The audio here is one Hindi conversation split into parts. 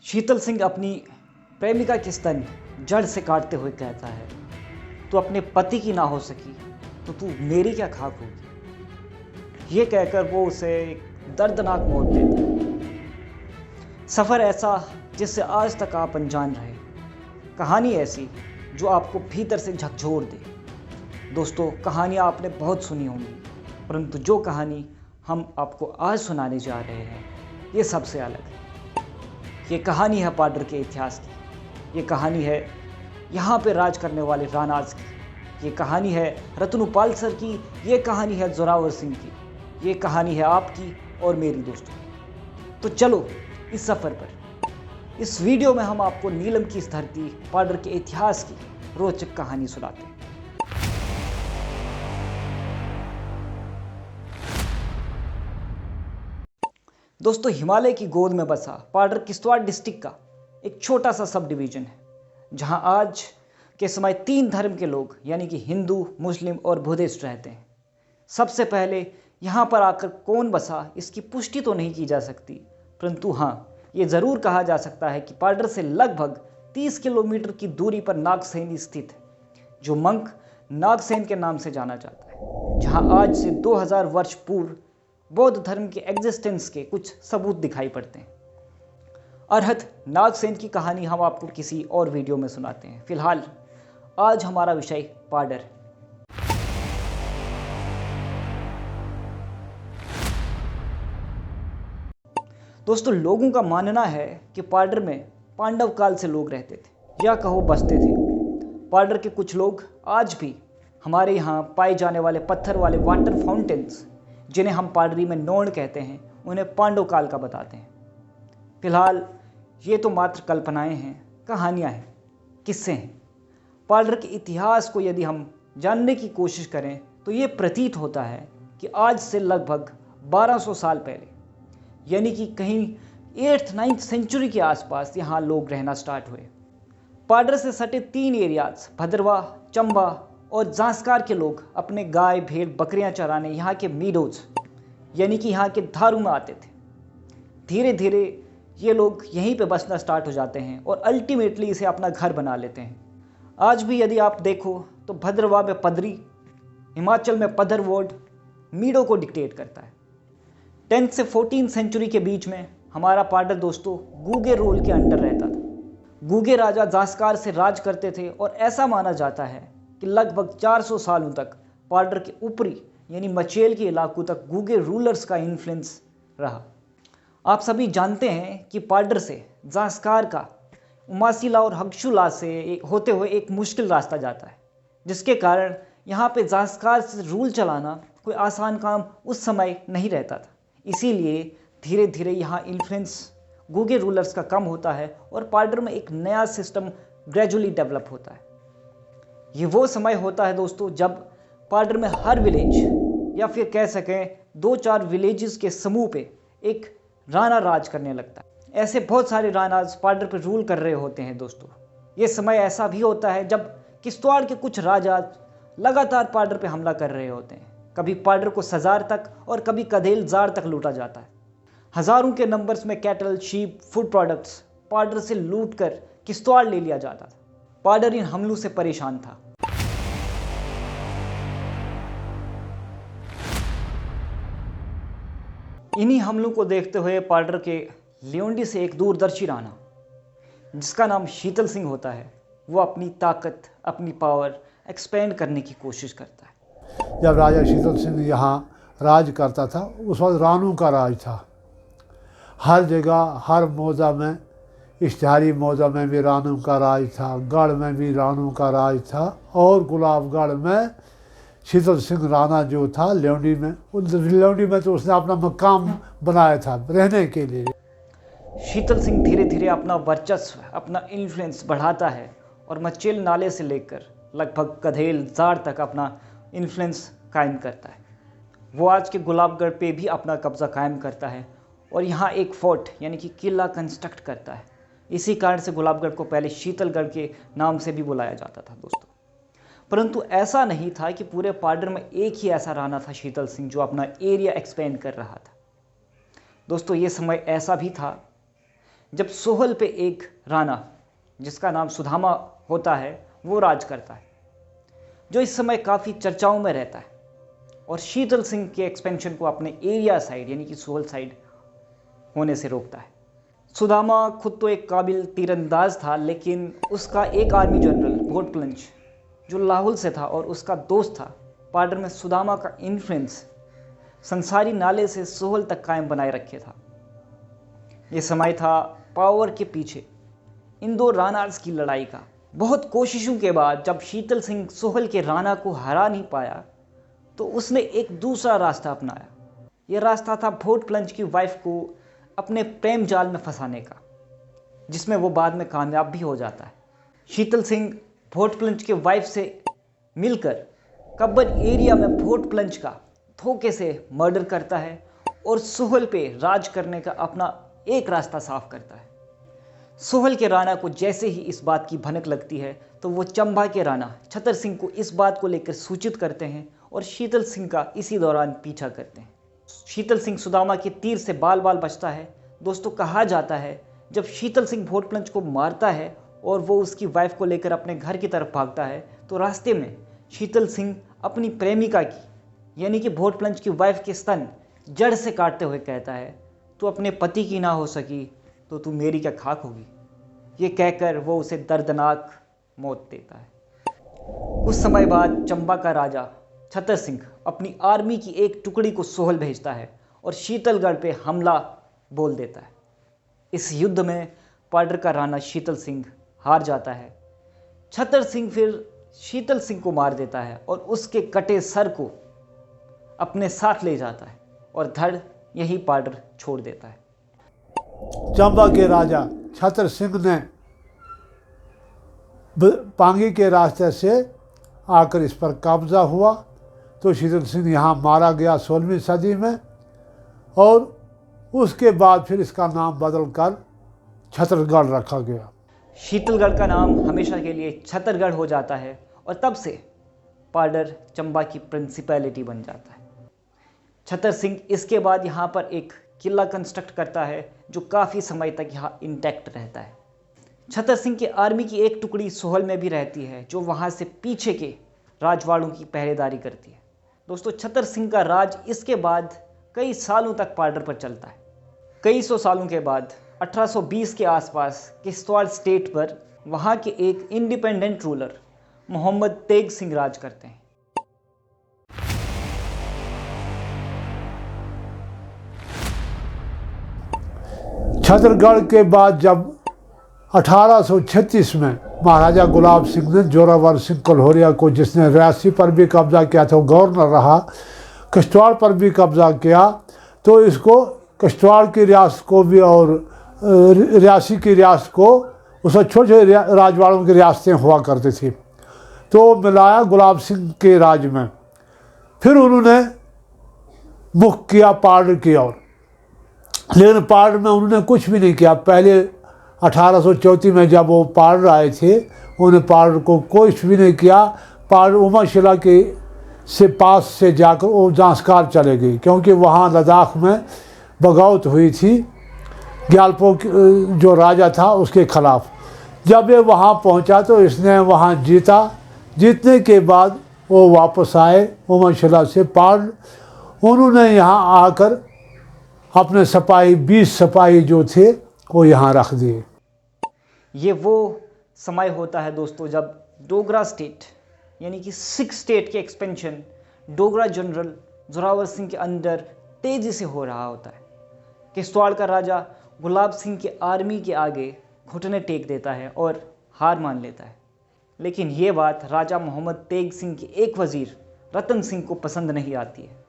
शीतल सिंह अपनी प्रेमिका के स्तन जड़ से काटते हुए कहता है, तू अपने पति की ना हो सकी तो तू मेरी क्या खाक होगी। ये कहकर वो उसे एक दर्दनाक मौत देता है। सफ़र ऐसा जिससे आज तक आप अनजान रहे, कहानी ऐसी जो आपको भीतर से झकझोर दे। दोस्तों, कहानियाँ आपने बहुत सुनी होंगी, परंतु जो कहानी हम आपको आज सुनाने जा रहे हैं ये सबसे अलग है। ये कहानी है पाडर के इतिहास की। ये कहानी है यहाँ पे राज करने वाले राणाज की। ये कहानी है रतनुपाल सर की। ये कहानी है जोरावर सिंह की। ये कहानी है आपकी और मेरी दोस्तों। तो चलो इस सफ़र पर, इस वीडियो में हम आपको नीलम की इस धरती पाडर के इतिहास की रोचक कहानी सुनाते हैं। दोस्तों, हिमालय की गोद में बसा पाडर किश्तवाड़ डिस्ट्रिक्ट का एक छोटा सा सब डिवीजन है, जहां आज के समय 3 धर्म के लोग यानी कि हिंदू, मुस्लिम और बुद्धिस्ट रहते हैं। सबसे पहले यहां पर आकर कौन बसा इसकी पुष्टि तो नहीं की जा सकती, परंतु हाँ, ये ज़रूर कहा जा सकता है कि पाडर से लगभग 30 किलोमीटर की दूरी पर नागसेन स्थित है, जो मंक नागसेन के नाम से जाना जाता है, जहां आज से 2000 वर्ष पूर्व बौद्ध धर्म के एग्जिस्टेंस के कुछ सबूत दिखाई पड़ते हैं। अरहत नागसेन की कहानी हम आपको किसी और वीडियो में सुनाते हैं। फिलहाल आज हमारा विषय पाडर है। दोस्तों, लोगों का मानना है कि पाडर में पांडव काल से लोग रहते थे या कहो बसते थे। पाडर के कुछ लोग आज भी हमारे यहाँ पाए जाने वाले पत्थर वाले वाटर फाउंटेन्स, जिन्हें हम पाडरी में नोंड कहते हैं, उन्हें पांडव काल का बताते हैं। फिलहाल ये तो मात्र कल्पनाएं हैं, कहानियां हैं, किस्से हैं। पाडर के इतिहास को यदि हम जानने की कोशिश करें तो ये प्रतीत होता है कि आज से लगभग 1200 साल पहले, यानी कि कहीं 8th-9th सेंचुरी के आसपास यहाँ लोग रहना स्टार्ट हुए। पाडर से सटे 3 एरियाज भद्रवा, चंबा और जांस्कार के लोग अपने गाय, भेड़, बकरियां चराने यहाँ के मीडोज यानी कि यहाँ के धारू में आते थे। धीरे धीरे ये लोग यहीं पे बसना स्टार्ट हो जाते हैं और अल्टीमेटली इसे अपना घर बना लेते हैं। आज भी यदि आप देखो तो भद्रवा में पदरी, हिमाचल में पदरवोड मीडो को डिक्टेट करता है। 10th से 14th सेंचुरी के बीच में हमारा पाडर दोस्तों गूगे रूल के अंडर रहता था। गूगे राजा जांस्कार से राज करते थे और ऐसा माना जाता है कि लगभग 400 सालों तक पाडर के ऊपरी यानी मचेल के इलाकों तक गूगे रूलर्स का इन्फ्लुएंस रहा। आप सभी जानते हैं कि पाडर से जांस्कार का उमासीला और हग्शुला से होते हुए एक मुश्किल रास्ता जाता है, जिसके कारण यहाँ पे जांस्कार से रूल चलाना कोई आसान काम उस समय नहीं रहता था। इसीलिए धीरे धीरे यहाँ इन्फ्लुएंस गूगे रूलर्स का कम होता है और पाडर में एक नया सिस्टम ग्रेजुअली डेवलप होता है। ये वो समय होता है दोस्तों जब पाडर में हर विलेज या फिर कह सकें 2-4 विलेजेस के समूह पे एक राणा राज करने लगता है। ऐसे बहुत सारे राणाज पाडर पे रूल कर रहे होते हैं दोस्तों। ये समय ऐसा भी होता है जब किश्तवाड़ के कुछ राजा लगातार पाडर पे हमला कर रहे होते हैं। कभी पाडर को सजार तक और कभी कदेल जार तक लूटा जाता है। हजारों के नंबर्स में cattle, sheep, food products Padar से लूट कर किश्तवाड़ ले लिया जाता था। पाडर इन हमलों से परेशान था। इन्हीं हमलों को देखते हुए पाडर के लियोंडी से एक दूरदर्शी राणा, जिसका नाम शीतल सिंह होता है, वो अपनी ताकत, अपनी पावर एक्सपेंड करने की कोशिश करता है। जब राजा शीतल सिंह यहाँ राज करता था, उस वक्त रानू का राज था। हर जगह, हर मौजा में, इश्तिहारी मौजा में भी रानू का राज था, गढ़ में भी रानू का राज था और गुलाबगढ़ में शीतल सिंह राणा जो था लियोंडी में, उस लियोंडी में तो उसने अपना मकाम बनाया था रहने के लिए। शीतल सिंह धीरे धीरे अपना वर्चस्व, अपना इन्फ्लुएंस बढ़ाता है और मचेल नाले से लेकर लगभग कधेल जार तक अपना इन्फ्लुएंस कायम करता है। वो आज के गुलाबगढ़ पे भी अपना कब्जा कायम करता है और यहाँ एक फोर्ट यानी कि किला कंस्ट्रक्ट करता है। इसी कारण से गुलाबगढ़ को पहले शीतलगढ़ के नाम से भी बुलाया जाता था दोस्तों। परंतु ऐसा नहीं था कि पूरे पाडर में एक ही ऐसा राणा था शीतल सिंह जो अपना एरिया एक्सपेंड कर रहा था। दोस्तों, ये समय ऐसा भी था जब सोहल पे एक राणा जिसका नाम सुदामा होता है वो राज करता है, जो इस समय काफ़ी चर्चाओं में रहता है और शीतल सिंह के एक्सपेंशन को अपने एरिया साइड यानी कि सोहल साइड होने से रोकता है। सुदामा खुद तो एक काबिल तीरंदाज था, लेकिन उसका एक आर्मी जनरल भोटप्लंज जो लाहौल से था और उसका दोस्त था पार्डर में सुदामा का इन्फ्लुएंस संसारी नाले से सोहल तक कायम बनाए रखे था। ये समय था पावर के पीछे इन दो राणास की लड़ाई का। बहुत कोशिशों के बाद जब शीतल सिंह सोहल के राणा को हरा नहीं पाया तो उसने एक दूसरा रास्ता अपनाया। यह रास्ता था भोटप्लंज की वाइफ को अपने प्रेम जाल में फंसाने का, जिसमें वो बाद में कामयाब भी हो जाता है। शीतल सिंह भोटप्लंज के वाइफ से मिलकर कब्बर एरिया में भोटप्लंज का धोखे से मर्डर करता है और सोहल पे राज करने का अपना एक रास्ता साफ करता है। सोहल के राणा को जैसे ही इस बात की भनक लगती है तो वो चंबा के राणा छतर सिंह को इस बात को लेकर सूचित करते हैं और शीतल सिंह का इसी दौरान पीछा करते हैं। शीतल सिंह सुदामा के तीर से बाल बाल बचता है। दोस्तों, कहा जाता है जब शीतल सिंह भोटप्लंज को मारता है और वो उसकी वाइफ को लेकर अपने घर की तरफ भागता है तो रास्ते में शीतल सिंह अपनी प्रेमिका की यानी कि भोटप्लंज की वाइफ के स्तन जड़ से काटते हुए कहता है, तू अपने पति की ना हो सकी तो तू मेरी क्या खाक होगी। ये कहकर वो उसे दर्दनाक मौत देता है। कुछ समय बाद चंबा का राजा छतर सिंह अपनी आर्मी की एक टुकड़ी को सोहल भेजता है और शीतलगढ़ पे हमला बोल देता है। इस युद्ध में पार्डर का राणा शीतल सिंह हार जाता है। छतर सिंह फिर शीतल सिंह को मार देता है और उसके कटे सर को अपने साथ ले जाता है और धड़ यही पार्डर छोड़ देता है। चंबा के राजा छतर सिंह ने पांगी के रास्ते से आकर इस पर कब्जा हुआ तो शीतल सिंह यहाँ मारा गया 16वीं सदी में और उसके बाद फिर इसका नाम बदलकर छतरगढ़ रखा गया। शीतलगढ़ का नाम हमेशा के लिए छतरगढ़ हो जाता है और तब से पार्डर चंबा की प्रिंसिपैलिटी बन जाता है। छतर सिंह इसके बाद यहाँ पर एक किला कंस्ट्रक्ट करता है जो काफ़ी समय तक यहाँ इंटैक्ट रहता है। छतर सिंह की आर्मी की एक टुकड़ी सोहल में भी रहती है जो वहाँ से पीछे के राजवाड़ों की पहरेदारी करती है। दोस्तों, छतर सिंह का राज इसके बाद कई सालों तक पार्डर पर चलता है। कई सौ सालों के बाद 1820 के आसपास किश्तवाड़ स्टेट पर वहाँ के एक इंडिपेंडेंट रूलर मोहम्मद तेग सिंह राज करते हैं। छतरगढ़ के बाद जब 1836 में महाराजा गुलाब सिंह ने जोरावर सिंह कल्होरिया को, जिसने रियासी पर भी कब्जा किया था, गवर्नर रहा, किश्तवाड़ पर भी कब्जा किया, तो इसको किश्तवाड़ की रियासत को भी और रियासी की रियासत को, उसमें छोटे छोटे राजवाड़ों की रियासतें हुआ करती थी, तो मिलाया गुलाब सिंह के राज में। फिर उन्होंने मुख किया पार्डर की ओर, लेकिन पार्डर में उन्होंने कुछ भी नहीं किया। पहले 1834 में जब वो पार्डर आए थे उन्होंने पार्डर को कुछ भी नहीं किया। पार्डर उमाशिला के से पास से जाकर वो जांस्कार चले गई, क्योंकि वहाँ लद्दाख में बगावत हुई थी ग्यालपो जो राजा था उसके खिलाफ। जब ये वहाँ पहुँचा तो इसने वहाँ जीता। जीतने के बाद वो वापस आए उमाशिला से पार्डर। उन्होंने यहाँ आकर अपने सिपाही 20 सिपाही जो थे वो यहाँ रख दिए। ये वो समय होता है दोस्तों जब डोगरा स्टेट यानी कि 6 स्टेट के एक्सपेंशन डोगरा जनरल जोरावर सिंह के अंदर तेजी से हो रहा होता है। किश्तवाड़ का राजा गुलाब सिंह के आर्मी के आगे घुटने टेक देता है और हार मान लेता है। लेकिन ये बात राजा मोहम्मद तेग सिंह के एक वजीर रतन सिंह को पसंद नहीं आती है।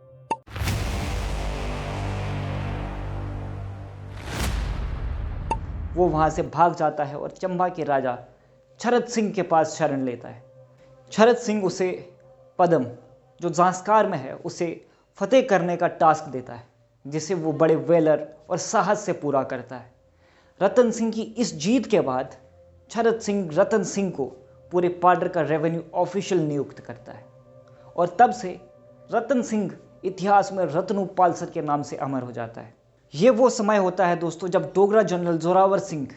वो वहाँ से भाग जाता है और चंबा के राजा छरत सिंह के पास शरण लेता है। छरत सिंह उसे पदम जो जांस्कार में है उसे फतेह करने का टास्क देता है, जिसे वो बड़े वेलर और साहस से पूरा करता है। रतन सिंह की इस जीत के बाद छरत सिंह रतन सिंह को पूरे पार्डर का रेवेन्यू ऑफिशियल नियुक्त करता है और तब से रतन सिंह इतिहास में रतनू पालसर के नाम से अमर हो जाता है। ये वो समय होता है दोस्तों जब डोगरा जनरल जोरावर सिंह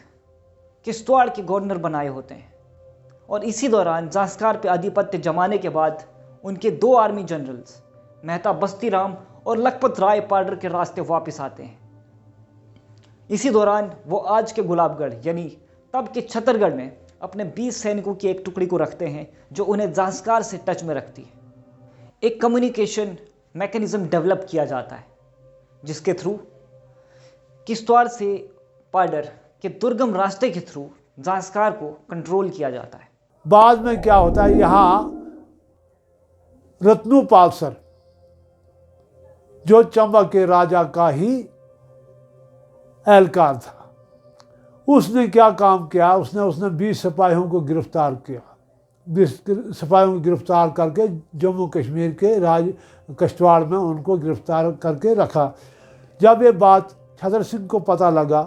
किश्तवाड़ के गवर्नर बनाए होते हैं, और इसी दौरान ज़ास्कार पे आधिपत्य जमाने के बाद उनके 2 आर्मी जनरल्स मेहता बस्ती राम और लखपत राय पार्डर के रास्ते वापस आते हैं। इसी दौरान वो आज के गुलाबगढ़ यानी तब के छतरगढ़ में अपने 20 सैनिकों की एक टुकड़ी को रखते हैं जो उन्हें ज़ास्कार से टच में रखती है। एक कम्युनिकेशन मैकेनिज्म डेवलप किया जाता है जिसके थ्रू किश्तवाड़ से पार्डर के दुर्गम रास्ते के थ्रू ज़ास्कार को कंट्रोल किया जाता है। बाद में क्या होता है, यहाँ रत्नूपाल सर जो चंबा के राजा का ही एहलकार था, उसने क्या काम किया, उसने 20 सिपाहियों को गिरफ्तार किया। 20 सिपाहियों को गिरफ्तार करके जम्मू कश्मीर के किश्तवाड़ में उनको गिरफ्तार करके रखा। जब ये बात छतर सिंह को पता लगा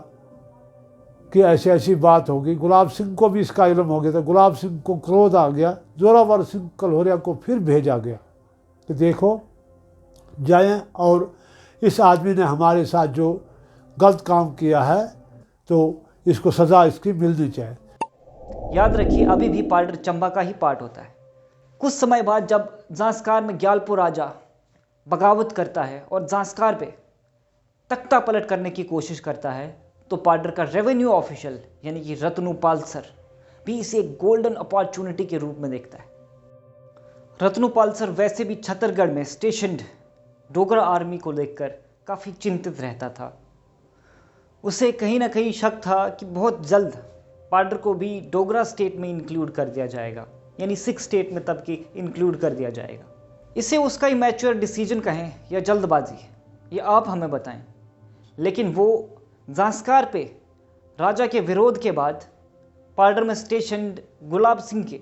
कि ऐसी ऐसी बात होगी, गुलाब सिंह को भी इसका इल्म हो गया था। गुलाब सिंह को क्रोध आ गया, जोरावर सिंह कल्होरिया को फिर भेजा गया कि देखो जाएं और इस आदमी ने हमारे साथ जो गलत काम किया है तो इसको सज़ा इसकी मिलनी चाहिए। याद रखिए अभी भी पार्डर चंबा का ही पार्ट होता है। कुछ समय बाद जब ज़ास्कार में ग्यालपुर राजा बगावत करता है और ज़ास्कार पे तख्ता पलट करने की कोशिश करता है, तो पार्डर का रेवेन्यू ऑफिशियल यानी कि रत्नूपाल सर भी इसे एक गोल्डन अपॉर्चुनिटी के रूप में देखता है। रत्नूपाल सर वैसे भी छतरगढ़ में स्टेशन्ड डोगरा आर्मी को देखकर काफ़ी चिंतित रहता था। उसे कहीं ना कहीं शक था कि बहुत जल्द पार्डर को भी डोगरा स्टेट में इंक्लूड कर दिया जाएगा, यानी 6 स्टेट में तब की इंक्लूड कर दिया जाएगा। इसे उसका इमैच्योर डिसीजन कहें या जल्दबाजी, ये आप हमें बताएं। लेकिन वो ज़ास्कार पे राजा के विरोध के बाद पार्डर में स्टेशन्ड गुलाब सिंह के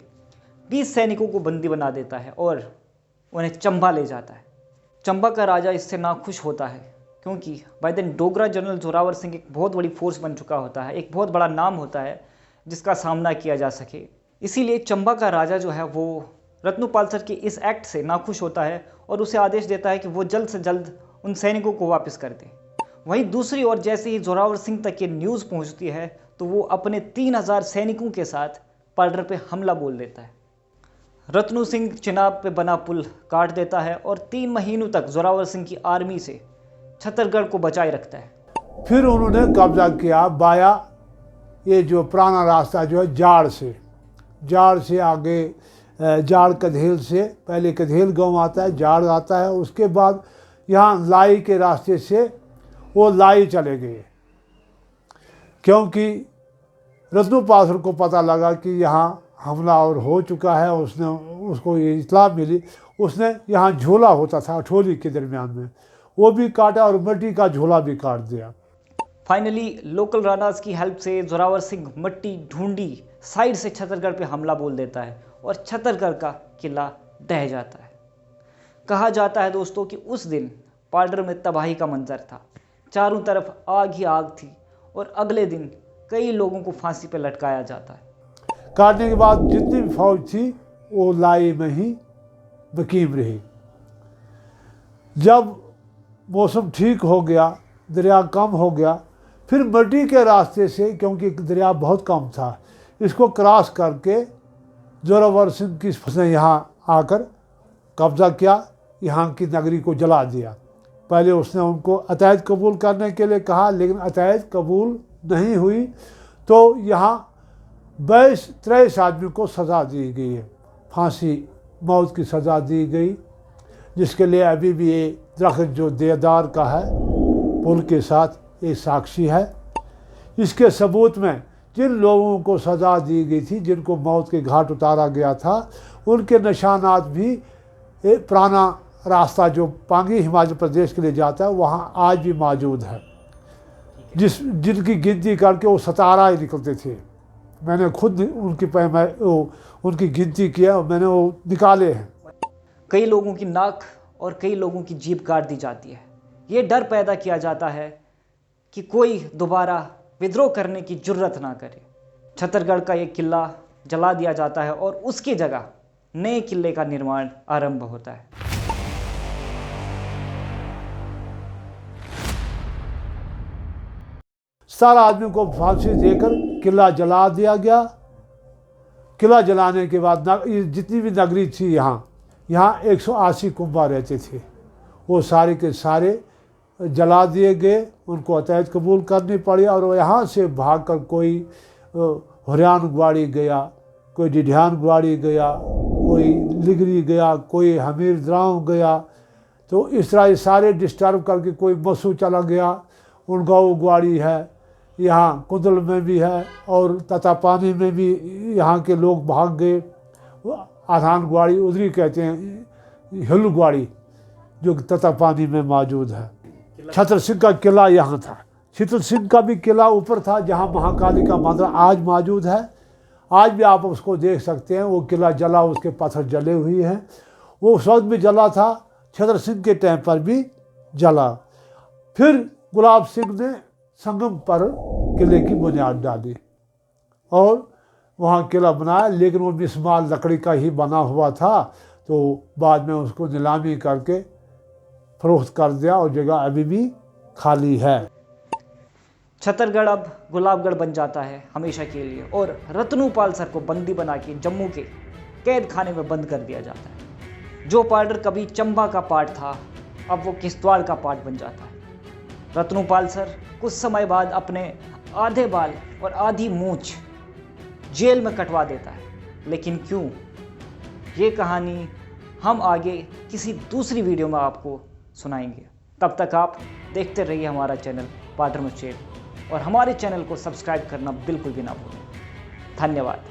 20 सैनिकों को बंदी बना देता है और उन्हें चंबा ले जाता है। चंबा का राजा इससे नाखुश होता है क्योंकि by then Dogra general Zorawar Singh एक बहुत बड़ी फोर्स बन चुका होता है, एक बहुत बड़ा नाम होता है जिसका सामना किया जा सके। इसीलिए चंबा का राजा जो है वो रत्नूपाल सर के इस एक्ट से नाखुश होता है और उसे आदेश देता है कि वो जल्द से जल्द उन सैनिकों को वापस कर दे। वहीं दूसरी ओर जैसे ही जोरावर सिंह तक ये न्यूज़ पहुंचती है तो वो अपने 3000 सैनिकों के साथ पार्डर पे हमला बोल देता है। रत्नू सिंह चिनाब पे बना पुल काट देता है और 3 महीनों तक जोरावर सिंह की आर्मी से छतरगढ़ को बचाए रखता है। फिर उन्होंने कब्जा किया बाया ये जो पुराना रास्ता जो है जाड़ से आगे जाड़ कधेल से, पहले कधेल गांव आता है, जाड़ आता है, उसके बाद यहाँ लाई के रास्ते से वो लाई चले गए क्योंकि रत्नूपाल सर को पता लगा कि यहाँ हमला और हो चुका है। उसको ये इत्तला मिली, उसने यहाँ झोला होता था अठोली के दरमियान में, वो भी काटा और मट्टी का झोला भी काट दिया। फाइनली लोकल रानास की हेल्प से जोरावर सिंह मट्टी ढूंढी साइड से छतरगढ़ पे हमला बोल देता है और छतरगढ़ का किला ढह जाता है। कहा जाता है दोस्तों कि उस दिन पार्डर में तबाही का मंजर था, चारों तरफ आग ही आग थी और अगले दिन कई लोगों को फांसी पर लटकाया जाता है। काटने के बाद जितनी भी फौज थी वो लाई में ही मुकीम रही। जब मौसम ठीक हो गया, दरिया कम हो गया, फिर मड्डी के रास्ते से, क्योंकि दरिया बहुत कम था, इसको क्रॉस करके जोरावर सिंह की ने यहाँ आकर कब्ज़ा किया, यहाँ की नगरी को जला दिया। पहले उसने उनको अतैद कबूल करने के लिए कहा, लेकिन अतैद कबूल नहीं हुई तो यहाँ 23 आदमी को सज़ा दी गई है, फांसी मौत की सज़ा दी गई, जिसके लिए अभी भी ये दरख्त जो देवदार का है पुल के साथ एक साक्षी है। इसके सबूत में जिन लोगों को सज़ा दी गई थी, जिनको मौत के घाट उतारा गया था, उनके निशानात भी एक पुराना रास्ता जो पांगी हिमाचल प्रदेश के लिए जाता है वहाँ आज भी मौजूद है, जिनकी गिनती करके वो 17 ही निकलते थे। मैंने खुद उनकी गिनती किया और मैंने वो निकाले हैं। कई लोगों की नाक और कई लोगों की जीभ काट दी जाती है। ये डर पैदा किया जाता है कि कोई दोबारा विद्रोह करने की जुर्रत ना करे। छतरगढ़ का ये किला जला दिया जाता है और उसकी जगह नए किले का निर्माण आरंभ होता है। 17 आदमी को फांसी देकर किला जला दिया गया। किला जलाने के बाद जितनी भी नगरी थी यहाँ 180 कुंभा रहते थे, वो सारे के सारे जला दिए गए। उनको अतैत कबूल करनी पड़ी और यहाँ से भागकर कोई हरियाण ग्वाड़ी गया, कोई डिढियान ग्वाड़ी गया, कोई लिगरी गया, कोई हमीर द्राव गया। तो इस तरह ये सारे डिस्टर्ब करके कोई मसू चला गया, उनका वो ग्वाड़ी है। यहाँ कुंदल में भी है और ततापानी में भी यहाँ के लोग भाग गए। आधान ग्वाड़ी उधरी कहते हैं, हिल ग्वाड़ी जो ततापानी में मौजूद है। छतर सिंह का किला यहाँ था। छतर सिंह का भी किला ऊपर था जहाँ महाकाली का मंदिर आज मौजूद है। आज भी आप उसको देख सकते हैं। वो किला जला, उसके पत्थर जले हुए हैं। वो उस वक्त भी जला था, छतर सिंह के टाइम पर भी जला। फिर गुलाब सिंह ने संगम पर किले की बुनियाद डाली और वहाँ किला बनाया, लेकिन वो मिसमार लकड़ी का ही बना हुआ था। तो बाद में उसको नीलामी करके फरोख्त कर दिया और जगह अभी भी खाली है। छतरगढ़ अब गुलाबगढ़ बन जाता है हमेशा के लिए और रतनूपाल सर को बंदी बना के जम्मू के कैद खाने में बंद कर दिया जाता है। जो पार्डर कभी चंबा का पार्ट था, अब वो किश्तवाड़ का पार्ट बन जाता है। रतनूपाल सर कुछ समय बाद अपने आधे बाल और आधी मूंछ जेल में कटवा देता है। लेकिन क्यों, ये कहानी हम आगे किसी दूसरी वीडियो में आपको सुनाएंगे। तब तक आप देखते रहिए हमारा चैनल पार्डर मचेल और हमारे चैनल को सब्सक्राइब करना बिल्कुल भी ना भूलें। धन्यवाद।